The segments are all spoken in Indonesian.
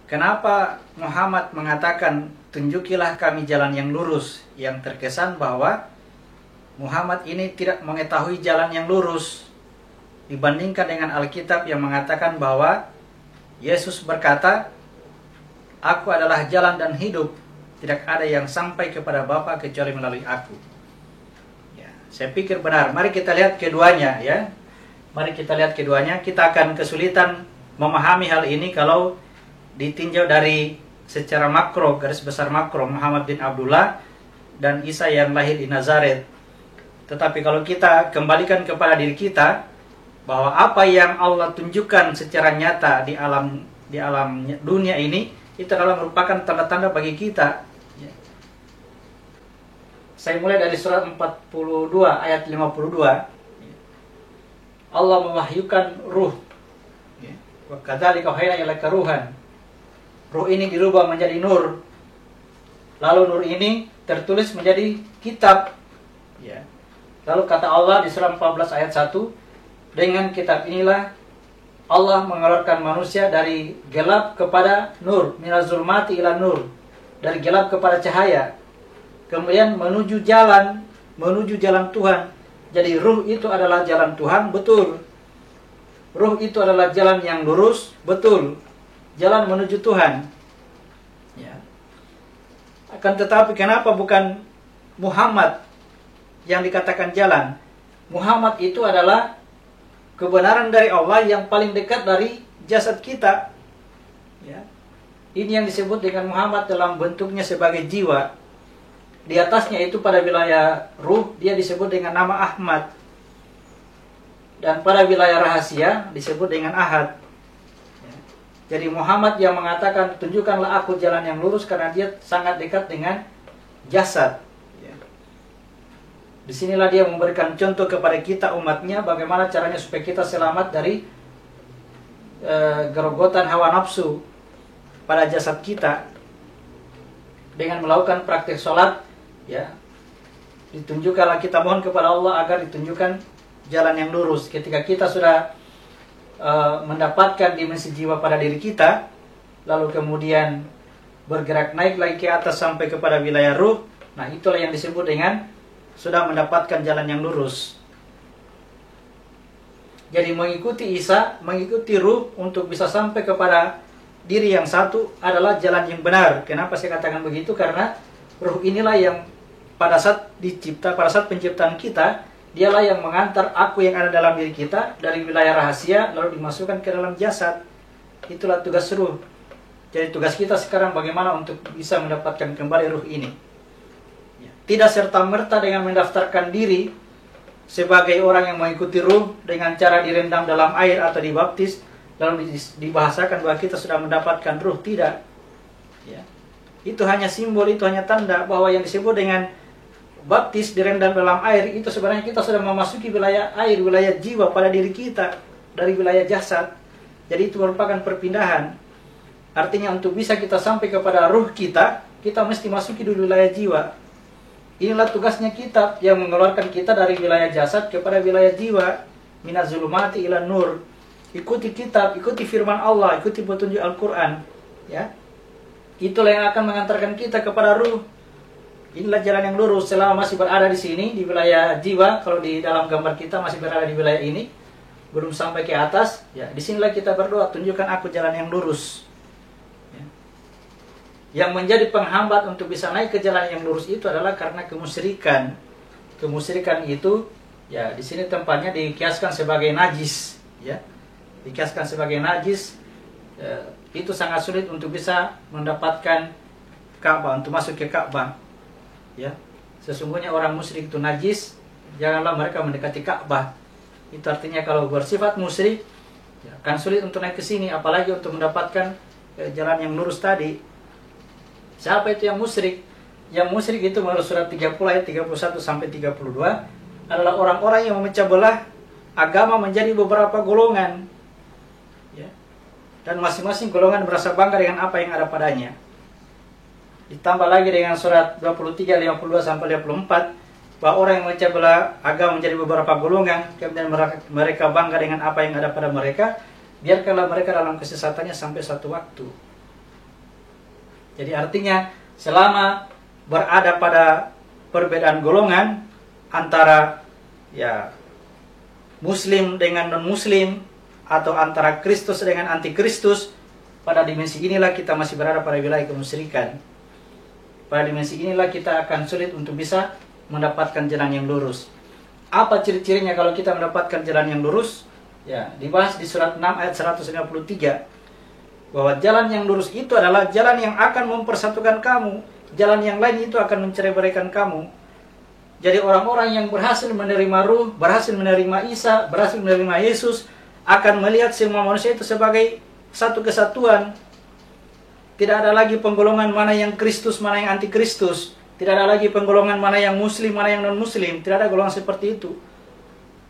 kenapa Muhammad mengatakan tunjukilah kami jalan yang lurus, yang terkesan bahwa Muhammad ini tidak mengetahui jalan yang lurus dibandingkan dengan Alkitab yang mengatakan bahwa Yesus berkata, aku adalah jalan dan hidup, tidak ada yang sampai kepada Bapa kecuali melalui aku. Ya, saya pikir benar. Mari kita lihat keduanya, ya. Mari kita lihat keduanya. Kita akan kesulitan memahami hal ini kalau ditinjau dari secara makro, garis besar makro, Muhammad bin Abdullah dan Isa yang lahir di Nazaret. Tetapi kalau kita kembalikan kepada diri kita, bahwa apa yang Allah tunjukkan secara nyata di alam dunia ini, itu adalah merupakan tanda-tanda bagi kita. Saya mulai dari surat 42 ayat 52. Allah mewahyukan ruh. Wa kadzalika auhayna ilaika ruhan. Ruh ini dirubah menjadi nur. Lalu nur ini tertulis menjadi kitab. Ya. Lalu kata Allah di surah 14 ayat 1, dengan kitab inilah Allah mengeluarkan manusia dari gelap kepada nur, minazulmati ila nur, dari gelap kepada cahaya, kemudian menuju jalan Tuhan. Jadi ruh itu adalah jalan Tuhan, betul. Ruh itu adalah jalan yang lurus, betul. Jalan menuju Tuhan. Ya. Akan tetapi kenapa bukan Muhammad yang dikatakan jalan? Muhammad itu adalah kebenaran dari Allah yang paling dekat dari jasad kita. Ya. Ini yang disebut dengan Muhammad dalam bentuknya sebagai jiwa. Di atasnya itu pada wilayah ruh dia disebut dengan nama Ahmad. Dan pada wilayah rahasia disebut dengan Ahad. Ya. Jadi Muhammad yang mengatakan tunjukkanlah aku jalan yang lurus karena dia sangat dekat dengan jasad. Disinilah dia memberikan contoh kepada kita umatnya bagaimana caranya supaya kita selamat dari gerogotan hawa nafsu pada jasad kita dengan melakukan praktek sholat. Ya, ditunjukkanlah, kita mohon kepada Allah agar ditunjukkan jalan yang lurus. Ketika kita sudah mendapatkan dimensi jiwa pada diri kita, lalu kemudian bergerak naik lagi ke atas sampai kepada wilayah ruh, nah itulah yang disebut dengan sudah mendapatkan jalan yang lurus. Jadi mengikuti Isa, mengikuti ruh untuk bisa sampai kepada diri yang satu adalah jalan yang benar. Kenapa saya katakan begitu? Karena ruh inilah yang pada saat penciptaan kita, dialah yang mengantar aku yang ada dalam diri kita dari wilayah rahasia lalu dimasukkan ke dalam jasad. Itulah tugas ruh. Jadi tugas kita sekarang bagaimana untuk bisa mendapatkan kembali ruh ini. Tidak serta-merta dengan mendaftarkan diri sebagai orang yang mengikuti ruh dengan cara direndam dalam air atau dibaptis lalu dibahasakan bahwa kita sudah mendapatkan ruh. Tidak. Ya. Itu hanya simbol, itu hanya tanda bahwa yang disebut dengan baptis direndam dalam air itu sebenarnya kita sudah memasuki wilayah air, wilayah jiwa pada diri kita dari wilayah jasad. Jadi itu merupakan perpindahan. Artinya untuk bisa kita sampai kepada ruh kita, kita mesti masuki dulu wilayah jiwa. Inilah tugasnya kitab yang mengeluarkan kita dari wilayah jasad kepada wilayah jiwa. Minazulumati ila nur. Ikuti kitab, ikuti firman Allah, ikuti petunjuk Al-Quran. Ya. Itulah yang akan mengantarkan kita kepada ruh. Inilah jalan yang lurus selama masih berada di sini, di wilayah jiwa. Kalau di dalam gambar kita masih berada di wilayah ini, belum sampai ke atas. Ya, disinilah kita berdoa, tunjukkan aku jalan yang lurus. Yang menjadi penghambat untuk bisa naik ke jalan yang lurus itu adalah karena kemusyrikan. Kemusyrikan itu, ya di sini tempatnya dikiaskan sebagai najis, ya, dikiaskan sebagai najis. Itu sangat sulit untuk bisa mendapatkan Ka'bah, untuk masuk ke Ka'bah. Ya, sesungguhnya orang musyrik itu najis, janganlah mereka mendekati Ka'bah. Itu artinya kalau bersifat musyrik, ya, akan sulit untuk naik ke sini, apalagi untuk mendapatkan jalan yang lurus tadi. Siapa itu yang musyrik? Yang musyrik itu menurut surat 30 ayat 31 sampai 32 adalah orang-orang yang memecah belah agama menjadi beberapa golongan. Ya. Dan masing-masing golongan merasa bangga dengan apa yang ada padanya. Ditambah lagi dengan surat 23 52 sampai 54 bahwa orang yang memecah belah agama menjadi beberapa golongan, kemudian mereka bangga dengan apa yang ada pada mereka, biarkanlah mereka dalam kesesatannya sampai suatu waktu. Jadi artinya selama berada pada perbedaan golongan antara ya Muslim dengan non-Muslim atau antara Kristus dengan antikristus, pada dimensi inilah kita masih berada pada wilayah kemusyrikan. Pada dimensi inilah kita akan sulit untuk bisa mendapatkan jalan yang lurus. Apa ciri-cirinya kalau kita mendapatkan jalan yang lurus? Ya, dibahas di surat 6 ayat 153. Bahwa jalan yang lurus itu adalah jalan yang akan mempersatukan kamu. Jalan yang lain itu akan mencerai-beraikan kamu. Jadi orang-orang yang berhasil menerima Ruh, berhasil menerima Isa, berhasil menerima Yesus, akan melihat semua manusia itu sebagai satu kesatuan. Tidak ada lagi penggolongan mana yang Kristus, mana yang antikristus. Tidak ada lagi penggolongan mana yang Muslim, mana yang non-Muslim. Tidak ada golongan seperti itu.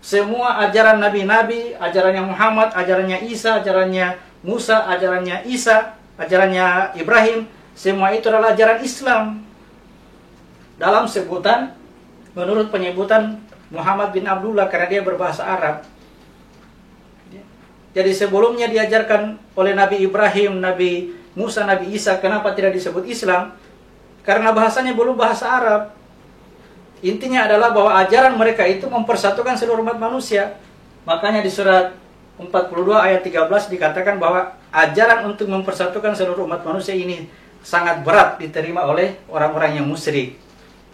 Semua ajaran nabi-nabi, ajarannya Muhammad, ajarannya Isa, ajarannya Musa, ajarannya Isa, ajarannya Ibrahim, semua itu adalah ajaran Islam. Dalam sebutan, menurut penyebutan Muhammad bin Abdullah, karena dia berbahasa Arab. Jadi sebelumnya diajarkan oleh Nabi Ibrahim, Nabi Musa, Nabi Isa, kenapa tidak disebut Islam? Karena bahasanya belum bahasa Arab. Intinya adalah bahwa ajaran mereka itu mempersatukan seluruh umat manusia. Makanya di surat 42 ayat 13 dikatakan bahwa ajaran untuk mempersatukan seluruh umat manusia ini sangat berat diterima oleh orang-orang yang musyrik.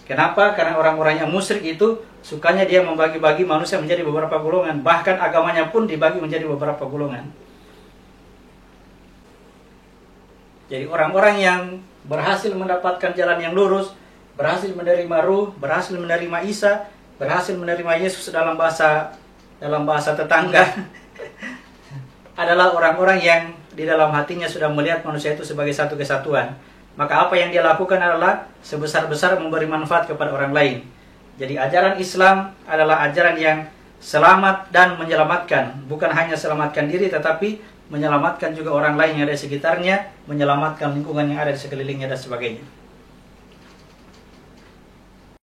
Kenapa? Karena orang-orang yang musyrik itu sukanya dia membagi-bagi manusia menjadi beberapa golongan. Bahkan agamanya pun dibagi menjadi beberapa golongan. Jadi orang-orang yang berhasil mendapatkan jalan yang lurus, berhasil menerima Ruh, berhasil menerima Isa, berhasil menerima Yesus dalam bahasa tetangga adalah orang-orang yang di dalam hatinya sudah melihat manusia itu sebagai satu kesatuan. Maka apa yang dia lakukan adalah sebesar-besar memberi manfaat kepada orang lain. Jadi ajaran Islam adalah ajaran yang selamat dan menyelamatkan. Bukan hanya selamatkan diri, tetapi menyelamatkan juga orang lain yang ada di sekitarnya, menyelamatkan lingkungan yang ada di sekelilingnya dan sebagainya.